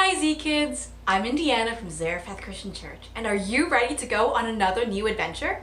Hi Zkidz! I'm Indiana from Zarephath Christian Church, and are you ready to go on another new adventure?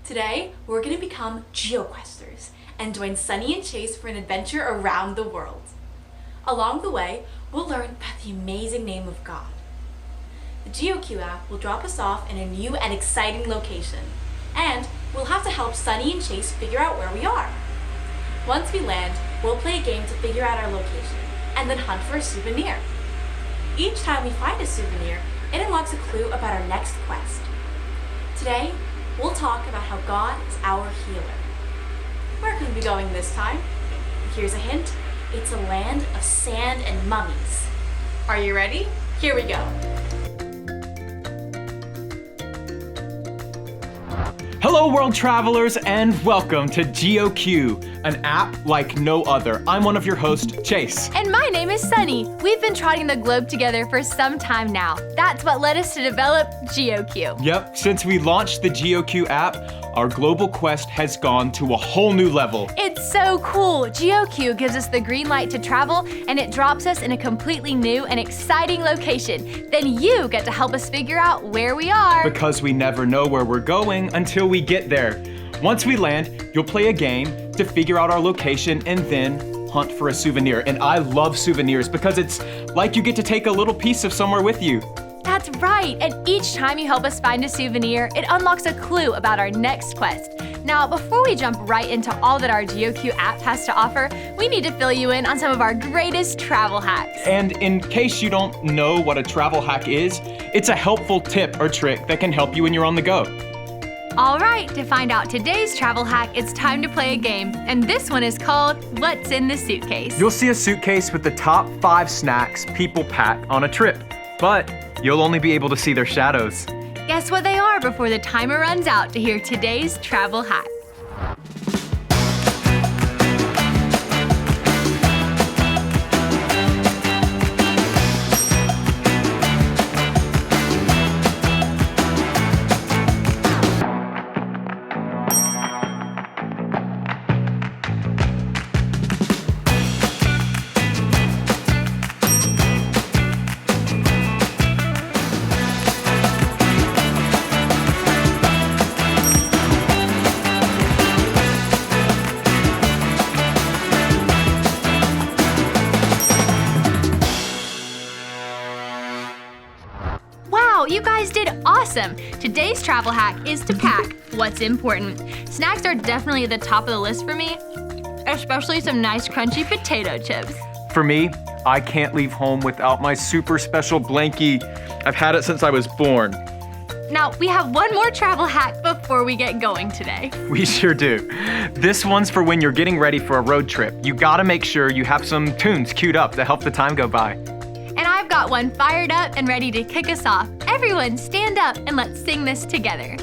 Today, we're going to become GeoQuesters and join Sunny and Chase for an adventure around the world. Along the way, we'll learn about the amazing name of God. The GeoQ app will drop us off in a new and exciting location, and we'll have to help Sunny and Chase figure out where we are. Once we land, we'll play a game to figure out our location, and then hunt for a souvenir. Each time we find a souvenir, it unlocks a clue about our next quest. Today, we'll talk about how God is our healer. Where could we be going this time? Here's a hint, it's a land of sand and mummies. Are you ready? Here we go. Hello world travelers and welcome to GeoQ, an app like no other. I'm one of your hosts, Chase. And my name is Sunny. We've been trotting the globe together for some time now. That's what led us to develop GeoQ. Yep, since we launched the GeoQ app, our global quest has gone to a whole new level. It's so cool. GeoQ gives us the green light to travel, and it drops us in a completely new and exciting location. Then you get to help us figure out where we are. Because we never know where we're going until we get there. Once we land, you'll play a game to figure out our location and then hunt for a souvenir. And I love souvenirs because it's like you get to take a little piece of somewhere with you. That's right, and each time you help us find a souvenir, it unlocks a clue about our next quest. Now, before we jump right into all that our GeoQ app has to offer, we need to fill you in on some of our greatest travel hacks. And in case you don't know what a travel hack is, it's a helpful tip or trick that can help you when you're on the go. All right, to find out today's travel hack, it's time to play a game, and this one is called What's in the Suitcase? You'll see a suitcase with the top 5 snacks people pack on a trip, but you'll only be able to see their shadows. Guess what they are before the timer runs out to hear today's travel hack. You guys did awesome! Today's travel hack is to pack what's important. Snacks are definitely at the top of the list for me, especially some nice crunchy potato chips. For me, I can't leave home without my super special blankie. I've had it since I was born. Now, we have one more travel hack before we get going today. We sure do. This one's for when you're getting ready for a road trip. You gotta make sure you have some tunes queued up to help the time go by. And I've got one fired up and ready to kick us off. Everyone stand up and let's sing this together.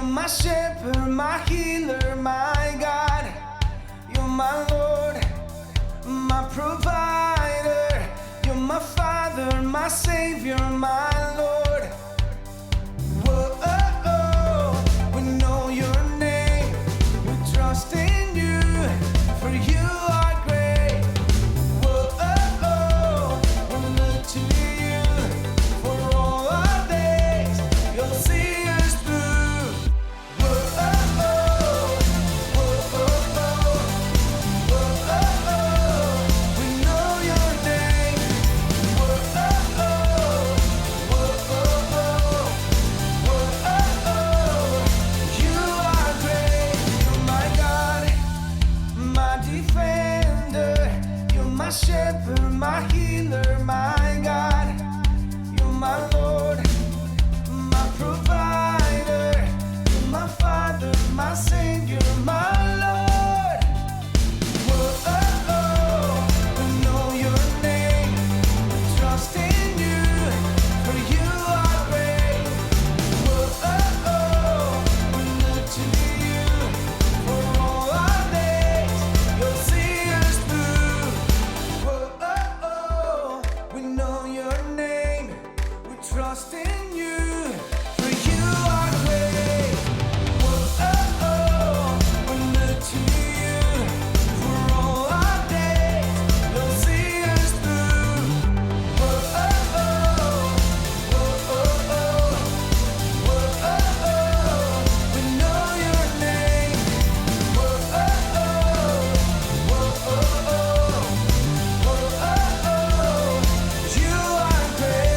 My shepherd, my healer, my God. You're my Lord, my provider. You're my Father, my Savior, my Lord. Whoa, we know your name. We trust in you, for you are great. Whoa, we look to you for all our days. You'll see us through. Shepherd, my healer, my God. You're my Lord, my provider. You're my Father, my Savior, my Lord. Whoa, we know your name. We trust in you, for you are trust in you, for you are great. Whoa, oh, oh, we look to you for all our days. You'll see us through. Whoa, oh, oh, whoa, oh, oh, whoa, oh, oh, we know your name. Whoa, oh, oh, whoa, oh, oh, whoa, oh, oh, you are great.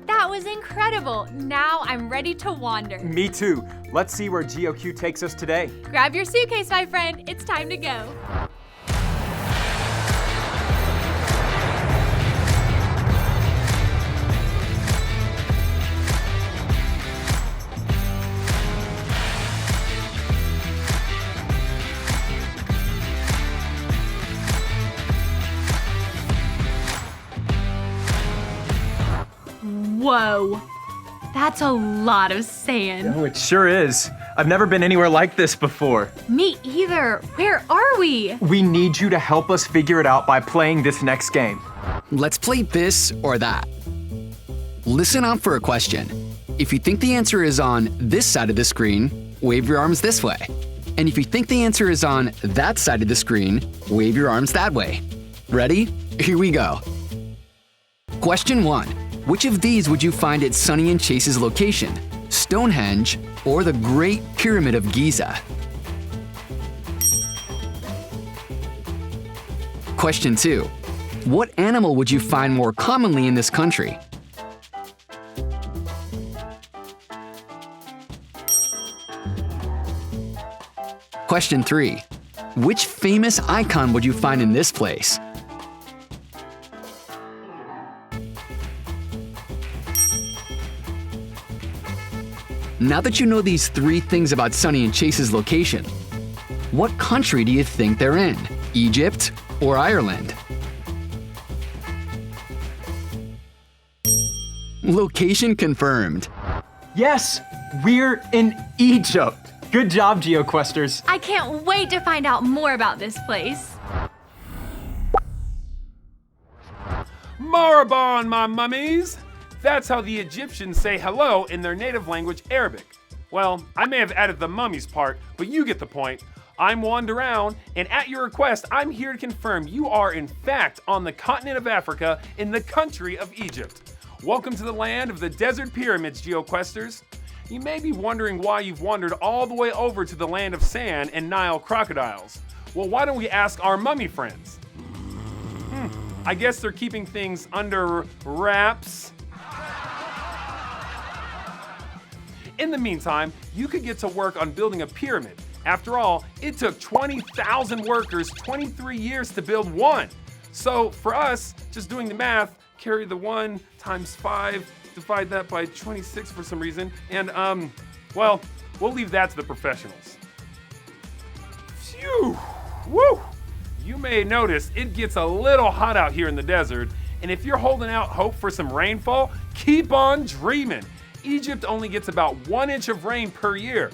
That was incredible. Now I'm ready to wander. Me too. Let's see where GeoQ takes us today. Grab your suitcase, my friend. It's time to go. Whoa, that's a lot of sand. Oh, it sure is. I've never been anywhere like this before. Me either. Where are we? We need you to help us figure it out by playing this next game. Let's play this or that. Listen up for a question. If you think the answer is on this side of the screen, wave your arms this way. And if you think the answer is on that side of the screen, wave your arms that way. Ready? Here we go. Question 1. Which of these would you find at Sonny and Chase's location? Stonehenge or the Great Pyramid of Giza? Question 2. What animal would you find more commonly in this country? Question 3. Which famous icon would you find in this place? Now that you know these 3 things about Sonny and Chase's location, what country do you think they're in? Egypt or Ireland? Location confirmed. Yes, we're in Egypt. Good job, GeoQuesters. I can't wait to find out more about this place. Marhaban, my mummies! That's how the Egyptians say hello in their native language, Arabic. Well, I may have added the mummies part, but you get the point. I'm Wander Around, and at your request, I'm here to confirm you are in fact on the continent of Africa in the country of Egypt. Welcome to the land of the desert pyramids, GeoQuesters. You may be wondering why you've wandered all the way over to the land of sand and Nile crocodiles. Well, why don't we ask our mummy friends? I guess they're keeping things under wraps. In the meantime, you could get to work on building a pyramid. After all, it took 20,000 workers 23 years to build one. So for us, just doing the math, carry the 1 times 5, divide that by 26 for some reason, and well, we'll leave that to the professionals. Phew, woo! You may notice it gets a little hot out here in the desert, and if you're holding out hope for some rainfall, keep on dreaming. Egypt only gets about 1 inch of rain per year.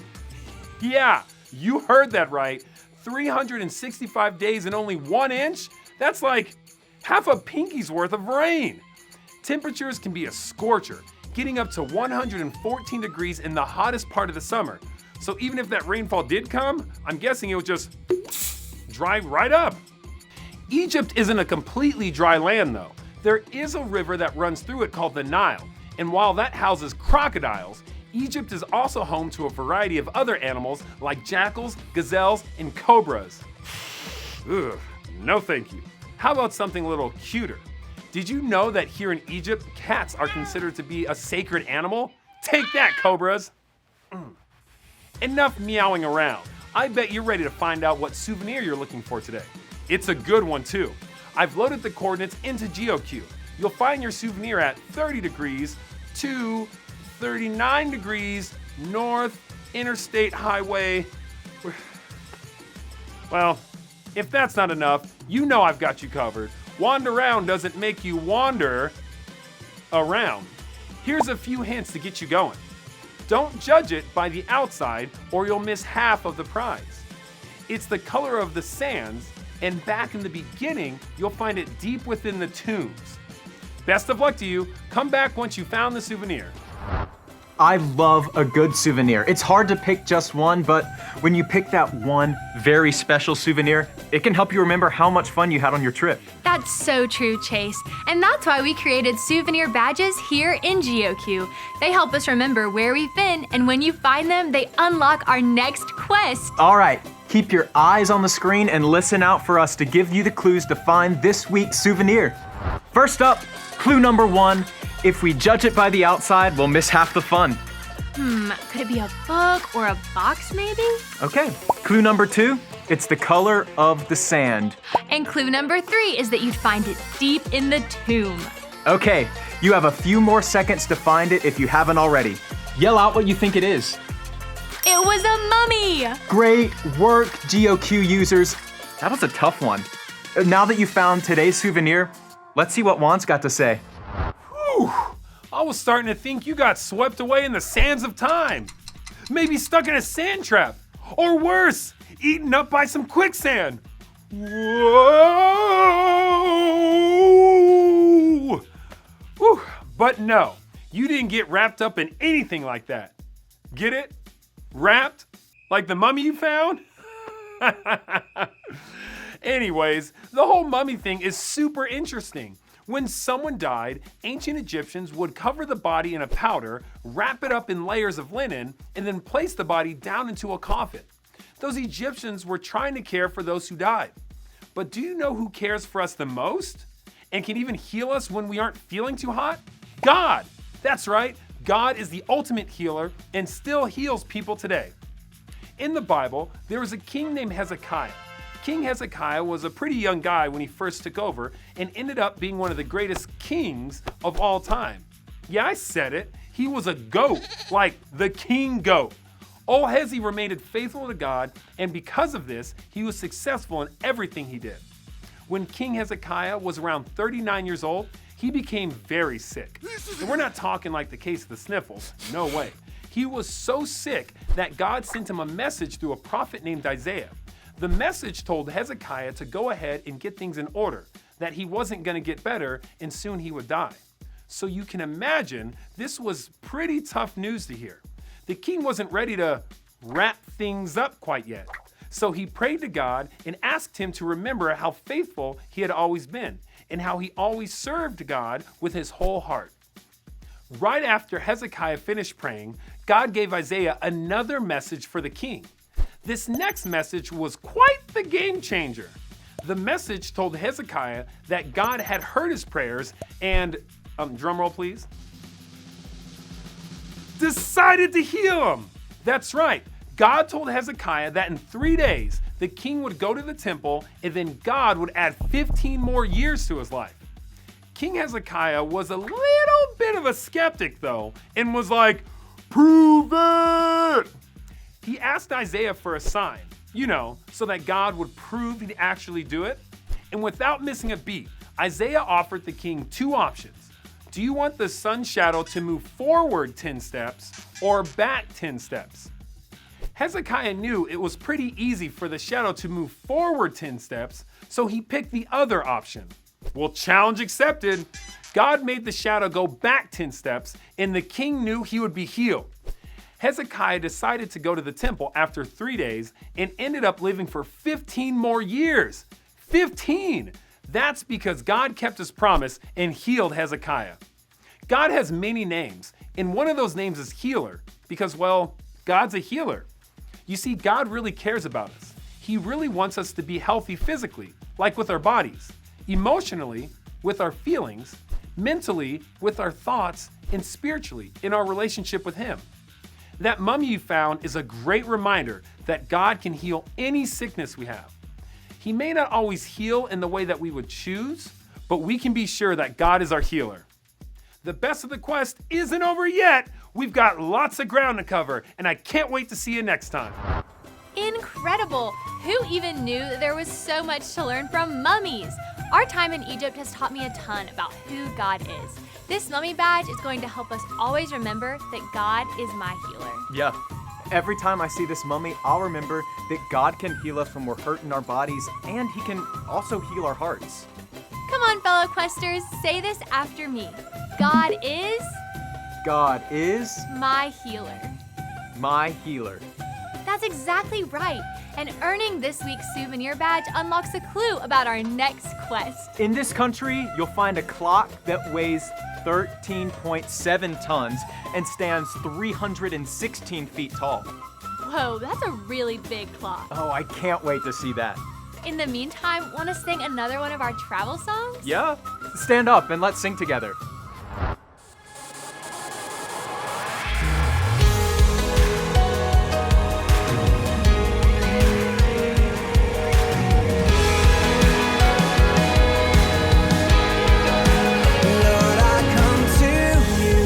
Yeah, you heard that right. 365 days and only 1 inch? That's like half a pinky's worth of rain. Temperatures can be a scorcher, getting up to 114 degrees in the hottest part of the summer. So even if that rainfall did come, I'm guessing it would just dry right up. Egypt isn't a completely dry land though. There is a river that runs through it called the Nile. And while that houses crocodiles, Egypt is also home to a variety of other animals like jackals, gazelles, and cobras. Ugh, no thank you. How about something a little cuter? Did you know that here in Egypt, cats are considered to be a sacred animal? Take that, cobras! Enough meowing around. I bet you're ready to find out what souvenir you're looking for today. It's a good one too. I've loaded the coordinates into GeoQ. You'll find your souvenir at 30 degrees to 39 degrees north Interstate Highway. Well, if that's not enough, you know I've got you covered. Wander around doesn't make you wander around. Here's a few hints to get you going. Don't judge it by the outside or you'll miss half of the prize. It's the color of the sands And back in the beginning, you'll find it deep within the tombs. Best of luck to you. Come back once you found the souvenir. I love a good souvenir. It's hard to pick just one, but when you pick that one very special souvenir, it can help you remember how much fun you had on your trip. That's so true, Chase. And that's why we created souvenir badges here in GeoQ. They help us remember where we've been, and when you find them, they unlock our next quest. All right, keep your eyes on the screen and listen out for us to give you the clues to find this week's souvenir. First up, clue number 1. If we judge it by the outside, we'll miss half the fun. Could it be a book or a box maybe? Okay, clue number 2, it's the color of the sand. And clue number 3 is that you'd find it deep in the tomb. Okay, you have a few more seconds to find it if you haven't already. Yell out what you think it is. It was a mummy! Great work, GeoQ users. That was a tough one. Now that you found today's souvenir, let's see what Juan's got to say. Whew, I was starting to think you got swept away in the sands of time. Maybe stuck in a sand trap. Or worse, eaten up by some quicksand. Whoa! Whew. But no, you didn't get wrapped up in anything like that. Get it? Wrapped? Like the mummy you found? Anyways, the whole mummy thing is super interesting. When someone died, ancient Egyptians would cover the body in a powder, wrap it up in layers of linen, and then place the body down into a coffin. Those Egyptians were trying to care for those who died. But do you know who cares for us the most and can even heal us when we aren't feeling too hot? God! That's right, God is the ultimate healer and still heals people today. In the Bible, there was a king named Hezekiah. King Hezekiah was a pretty young guy when he first took over and ended up being one of the greatest kings of all time. Yeah, I said it. He was a goat, like the king goat. Old Hezi remained faithful to God, and because of this, he was successful in everything he did. When King Hezekiah was around 39 years old, he became very sick. And we're not talking like the case of the sniffles, no way. He was so sick that God sent him a message through a prophet named Isaiah. The message told Hezekiah to go ahead and get things in order, that he wasn't going to get better and soon he would die. So you can imagine this was pretty tough news to hear. The king wasn't ready to wrap things up quite yet. So he prayed to God and asked him to remember how faithful he had always been and how he always served God with his whole heart. Right after Hezekiah finished praying, God gave Isaiah another message for the king. This next message was quite the game changer. The message told Hezekiah that God had heard his prayers and, drum roll please, decided to heal him. That's right. God told Hezekiah that in 3 days, the king would go to the temple and then God would add 15 more years to his life. King Hezekiah was a little bit of a skeptic though, and was like, prove it! He asked Isaiah for a sign, so that God would prove he'd actually do it. And without missing a beat, Isaiah offered the king 2 options. Do you want the sun's shadow to move forward 10 steps or back 10 steps? Hezekiah knew it was pretty easy for the shadow to move forward 10 steps, so he picked the other option. Well, challenge accepted. God made the shadow go back 10 steps, and the king knew he would be healed. Hezekiah decided to go to the temple after 3 days and ended up living for 15 more years. 15! That's because God kept his promise and healed Hezekiah. God has many names, and one of those names is healer because, well, God's a healer. You see, God really cares about us. He really wants us to be healthy physically, like with our bodies, emotionally, with our feelings, mentally, with our thoughts, and spiritually, in our relationship with him. That mummy you found is a great reminder that God can heal any sickness we have. He may not always heal in the way that we would choose, but we can be sure that God is our healer. The best of the quest isn't over yet. We've got lots of ground to cover, and I can't wait to see you next time. Incredible! Who even knew that there was so much to learn from mummies? Our time in Egypt has taught me a ton about who God is. This mummy badge is going to help us always remember that God is my healer. Yeah, Every time I see this mummy, I'll remember that God can heal us when we're hurt in our bodies, and He can also heal our hearts. Come on, fellow questers, say this after me. God is God is my healer. my healer. That's exactly right. And earning this week's souvenir badge unlocks a clue about our next quest. In this country, you'll find a clock that weighs 13.7 tons and stands 316 feet tall. Whoa, that's a really big clock. Oh, I can't wait to see that. In the meantime, want to sing another one of our travel songs? Yeah? Stand up and let's sing together. Lord, I come to you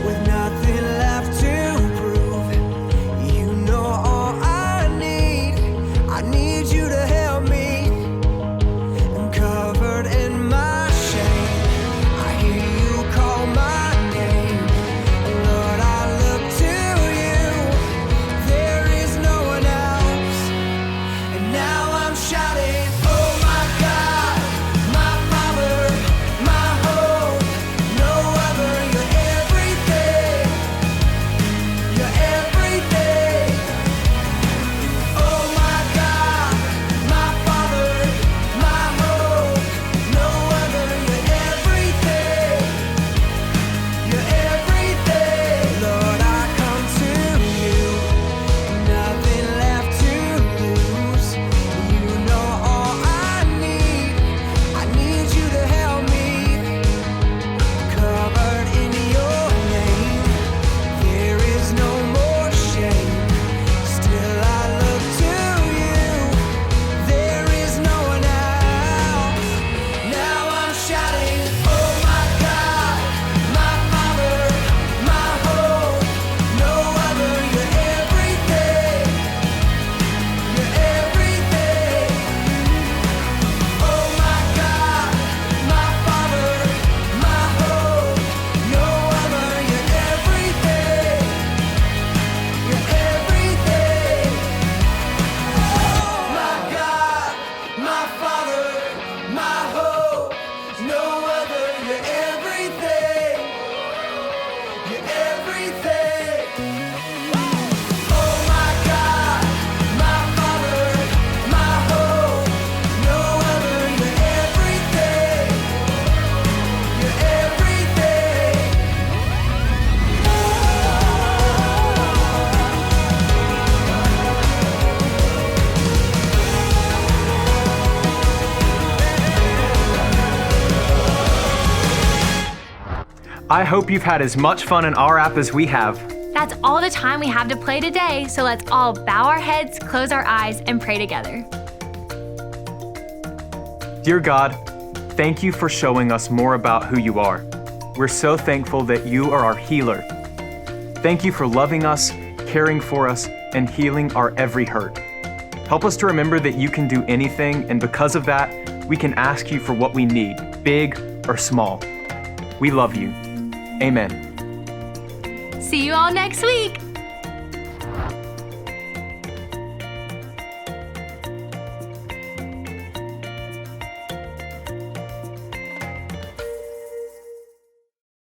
with nothing left to prove. You know all I need. I need you to help me. I'm covered in my shame. I hear you call my name. Lord, I look to you. There is no one else. And now I'm shouting, oh my God, my Father, my hope, no other. You're everything. You're everything. Oh my God, my Father, my hope, no other. You're everything. You're everything. Lord, I come to you, nothing left to lose. You know all I need. I need you to help me. Covered in your name, there is no more shame. Still I look to you. There is no one else. Now I'm shouting, oh my God, my Father, my hope, no other. You're everything. You're everything. Oh my God, my Father, my hope, no other. You're everything. You're everything. Oh my God, my Father, my hope, no other. You're everything. You're everything. Oh my God, my Father, my hope, no other. You're everything. You're everything. I hope you've had as much fun in our app as we have. That's all the time we have to play today, so let's all bow our heads, close our eyes, and pray together. Dear God, thank you for showing us more about who you are. We're so thankful that you are our healer. Thank you for loving us, caring for us, and healing our every hurt. Help us to remember that you can do anything, and because of that, we can ask you for what we need, big or small. We love you. Amen. See you all next week.